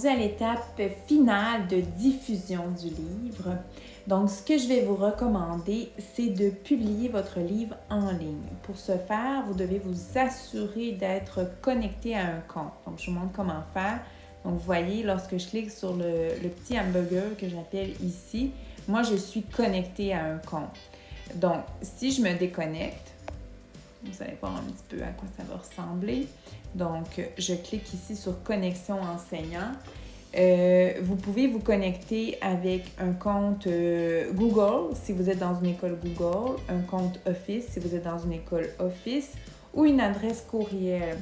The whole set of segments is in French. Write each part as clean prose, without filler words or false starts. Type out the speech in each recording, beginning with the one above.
rendu à l'étape finale de diffusion du livre. Donc, ce que je vais vous recommander, c'est de publier votre livre en ligne. Pour ce faire, vous devez vous assurer d'être connecté à un compte. Donc, je vous montre comment faire. Donc, vous voyez, lorsque je clique sur le petit hamburger que j'appelle ici, moi, je suis connectée à un compte. Donc, si je me déconnecte, vous allez voir un petit peu à quoi ça va ressembler. Donc, je clique ici sur « Connexion enseignant ». Vous pouvez vous connecter avec un compte Google si vous êtes dans une école Google, un compte Office si vous êtes dans une école Office ou une adresse courriel.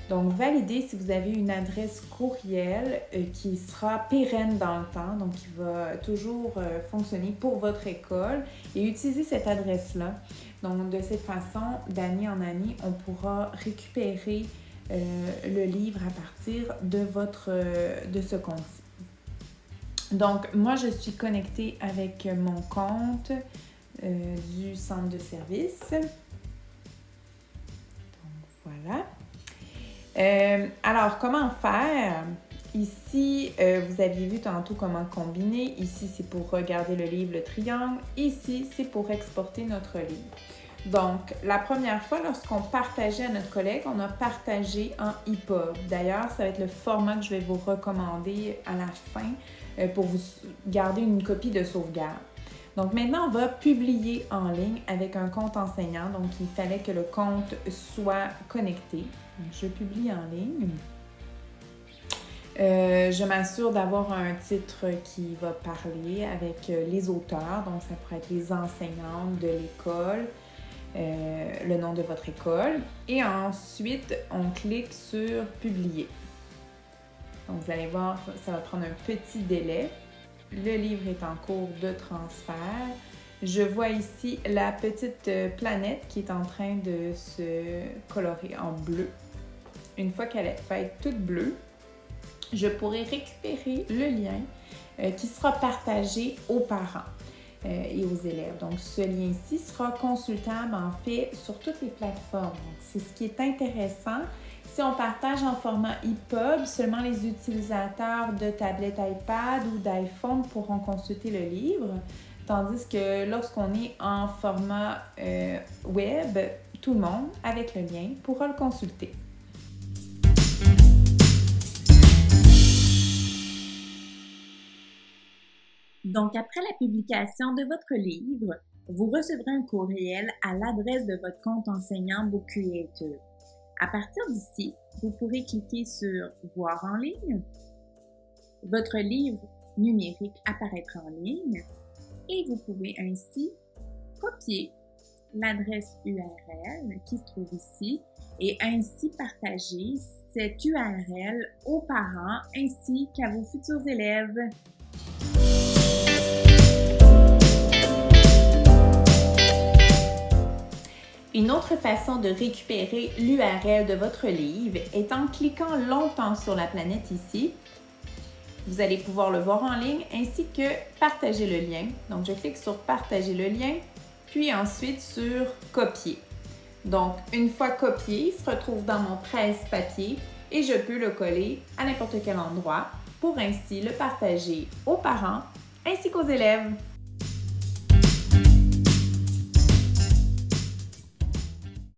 Donc, validez si vous avez une adresse courriel qui sera pérenne dans le temps, donc qui va toujours fonctionner pour votre école et utilisez cette adresse-là. Donc, de cette façon, d'année en année, on pourra récupérer le livre à partir de ce compte-ci. Donc, moi, je suis connectée avec mon compte du centre de service. Donc, voilà. Alors, comment faire? Ici, vous aviez vu tantôt comment combiner. Ici, c'est pour regarder le livre, le triangle. Ici, c'est pour exporter notre livre. Donc, la première fois, lorsqu'on partageait à notre collègue, on a partagé en EPUB. D'ailleurs, ça va être le format que je vais vous recommander à la fin pour vous garder une copie de sauvegarde. Donc, maintenant, on va publier en ligne avec un compte enseignant. Donc, il fallait que le compte soit connecté. Donc, je publie en ligne. Je m'assure d'avoir un titre qui va parler avec les auteurs. Donc, ça pourrait être les enseignantes de l'école. Le nom de votre école et ensuite on clique sur publier. Donc vous allez voir, ça va prendre un petit délai. Le livre est en cours de transfert. Je vois ici la petite planète qui est en train de se colorer en bleu. Une fois qu'elle va être toute bleue, je pourrai récupérer le lien qui sera partagé aux parents et aux élèves. Donc, ce lien-ci sera consultable en fait sur toutes les plateformes. Donc, c'est ce qui est intéressant. Si on partage en format EPUB, seulement les utilisateurs de tablettes iPad ou d'iPhone pourront consulter le livre, tandis que lorsqu'on est en format web, tout le monde, avec le lien, pourra le consulter. Donc, après la publication de votre livre, vous recevrez un courriel à l'adresse de votre compte enseignant Book Creator. À partir d'ici, vous pourrez cliquer sur « Voir en ligne ». Votre livre numérique apparaîtra en ligne et vous pouvez ainsi copier l'adresse URL qui se trouve ici et ainsi partager cette URL aux parents ainsi qu'à vos futurs élèves. Une autre façon de récupérer l'URL de votre livre est en cliquant longtemps sur la planète ici. Vous allez pouvoir le voir en ligne ainsi que partager le lien. Donc, je clique sur partager le lien, puis ensuite sur copier. Donc, une fois copié, il se retrouve dans mon presse-papier et je peux le coller à n'importe quel endroit pour ainsi le partager aux parents ainsi qu'aux élèves.